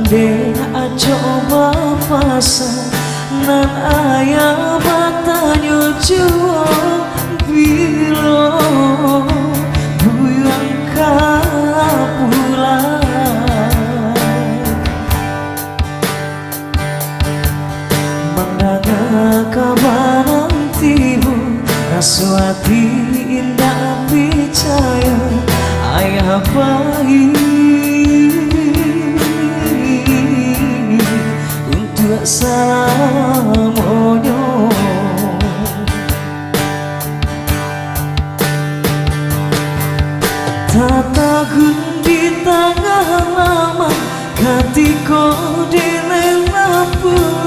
Den coba pasang nan ayah batanya jua bilo buyang kapulan mandanga kabaran tibu raswati indah percaya ayah baik untuk selamanya. Tata di tengah lama ketika